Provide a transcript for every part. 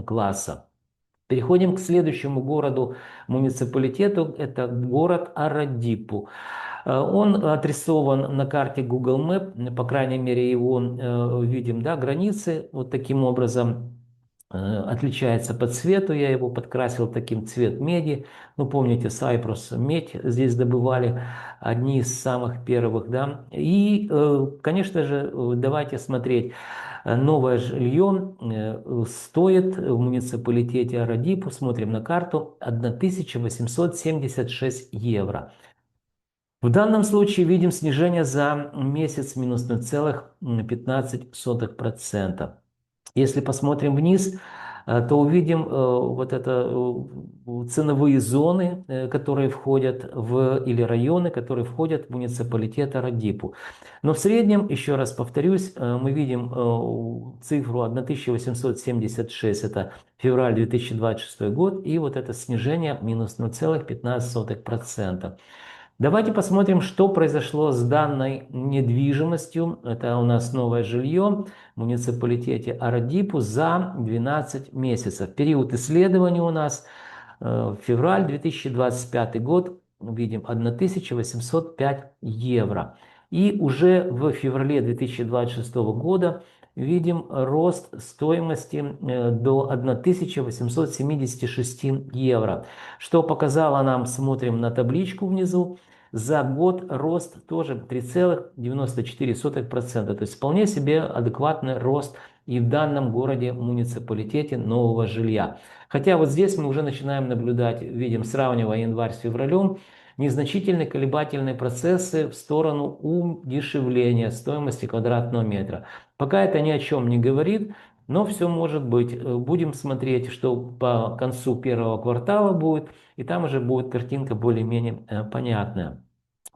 класса. Переходим к следующему городу, муниципалитету. Это город Арадипу. Он отрисован на карте Google Map, по крайней мере его видим, да, границы вот таким образом. Отличается по цвету, я его подкрасил таким цвет меди. Ну, помните, Сайпрус медь здесь добывали, одни из самых первых, да. И, конечно же, давайте смотреть. Новое жилье стоит в муниципалитете Арадипу, смотрим на карту, 1876 евро. В данном случае видим снижение за месяц минус 0,15%. Если посмотрим вниз, то увидим вот это ценовые зоны, которые входят или районы, которые входят в муниципалитет Арадипу. Но в среднем, еще раз повторюсь, мы видим цифру 1876, это февраль 2026 год, и вот это снижение минус 0,15%. Давайте посмотрим, что произошло с данной недвижимостью. Это у нас новое жилье в муниципалитете Арадипу за 12 месяцев. Период исследования у нас февраль 2025 год. Видим 1805 евро. И уже в феврале 2026 года видим рост стоимости до 1876 евро. Что показало нам, смотрим на табличку внизу, за год рост тоже 3,94%. То есть вполне себе адекватный рост и в данном городе, муниципалитете нового жилья. Хотя вот здесь мы уже начинаем наблюдать, видим, сравнивая январь с февралем, незначительные колебательные процессы в сторону удешевления стоимости квадратного метра. Пока это ни о чем не говорит, но все может быть. Будем смотреть, что по концу первого квартала будет, и там уже будет картинка более-менее понятная.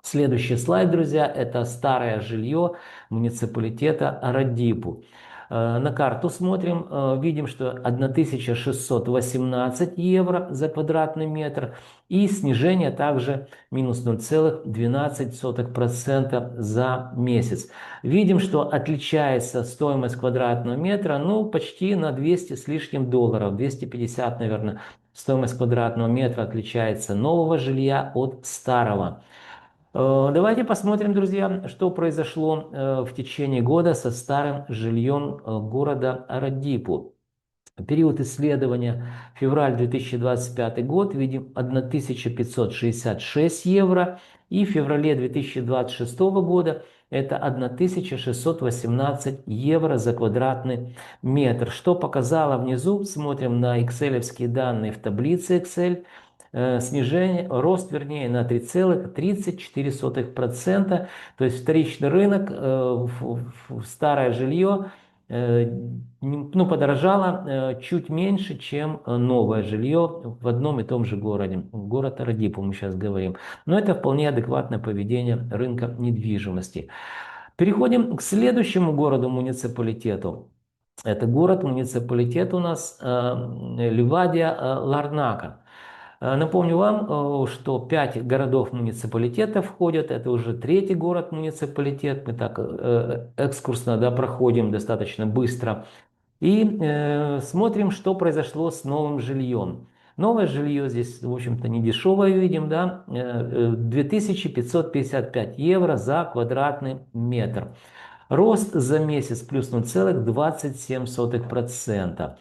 Следующий слайд, друзья, это старое жилье муниципалитета Арадипу. На карту смотрим, видим, что 1618 евро за квадратный метр и снижение также минус 0,12% за месяц. Видим, что отличается стоимость квадратного метра, ну, почти на 200 с лишним долларов, 250, наверное, стоимость квадратного метра отличается нового жилья от старого. Давайте посмотрим, друзья, что произошло в течение года со старым жильем города Арадипу. Период исследования февраль 2025 год, видим 1566 евро, и в феврале 2026 года это 1618 евро за квадратный метр. Что показало внизу, смотрим на экселевские данные в таблице Excel, снижение, рост, вернее, на 3,34%. То есть вторичный рынок, старое жилье, ну, подорожало чуть меньше, чем новое жилье в одном и том же городе. Город Арадипу мы сейчас говорим. Но это вполне адекватное поведение рынка недвижимости. Переходим к следующему городу-муниципалитету. Это город-муниципалитет у нас Ливадия-Ларнака. Напомню вам, что 5 городов-муниципалитетов входят, это уже третий город-муниципалитет, мы так экскурсно, да, проходим достаточно быстро. И смотрим, что произошло с новым жильем. Новое жилье здесь, в общем-то, не дешевое видим, да, 2555 евро за квадратный метр. Рост за месяц плюс 0,27%.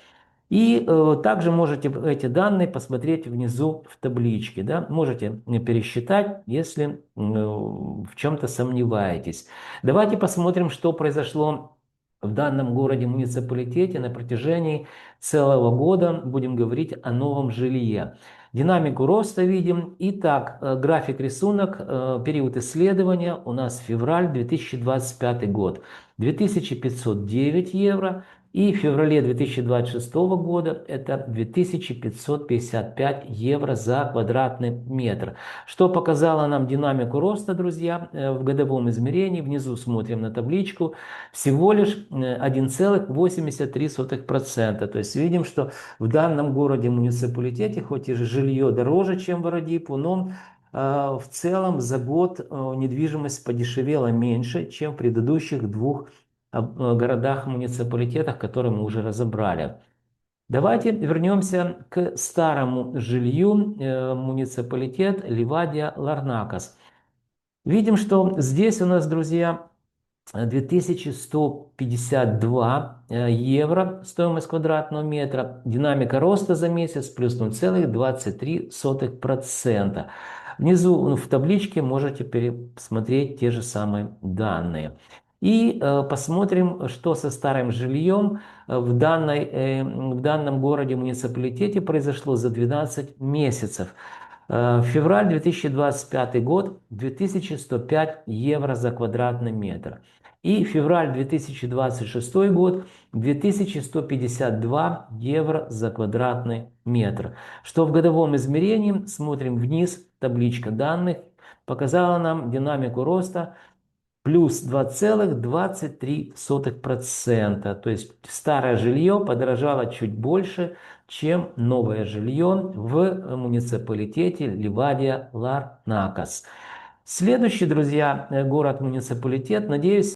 И также можете эти данные посмотреть внизу в табличке. Да? Можете пересчитать, если в чем-то сомневаетесь. Давайте посмотрим, что произошло в данном городе-муниципалитете на протяжении целого года. Будем говорить о новом жилье. Динамику роста видим. Итак, график-рисунок, период исследования у нас февраль 2025 год. 2509 евро. И в феврале 2026 года это 2555 евро за квадратный метр. Что показало нам динамику роста, друзья, в годовом измерении. Внизу смотрим на табличку. Всего лишь 1,83%. То есть видим, что в данном городе-муниципалитете, хоть и жилье дороже, чем в Арадипу, но в целом за год недвижимость подешевела меньше, чем в предыдущих двух городах, муниципалитетах, которые мы уже разобрали. Давайте вернемся к старому жилью, муниципалитет Ливадия-Ларнакас. Видим, что здесь у нас, друзья, 2152 евро стоимость квадратного метра. Динамика роста за месяц плюс 0,23%. Внизу в табличке можете пересмотреть те же самые данные. И посмотрим, что со старым жильем в данном городе, муниципалитете произошло за 12 месяцев. Февраль 2025 год, 2105 евро за квадратный метр. И февраль 2026 год, 2152 евро за квадратный метр. Что в годовом измерении, смотрим вниз, табличка данных, показала нам динамику роста плюс 2,23%. То есть старое жилье подорожало чуть больше, чем новое жилье в муниципалитете Ливадия-Ларнакас. Следующий, друзья, город-муниципалитет, надеюсь,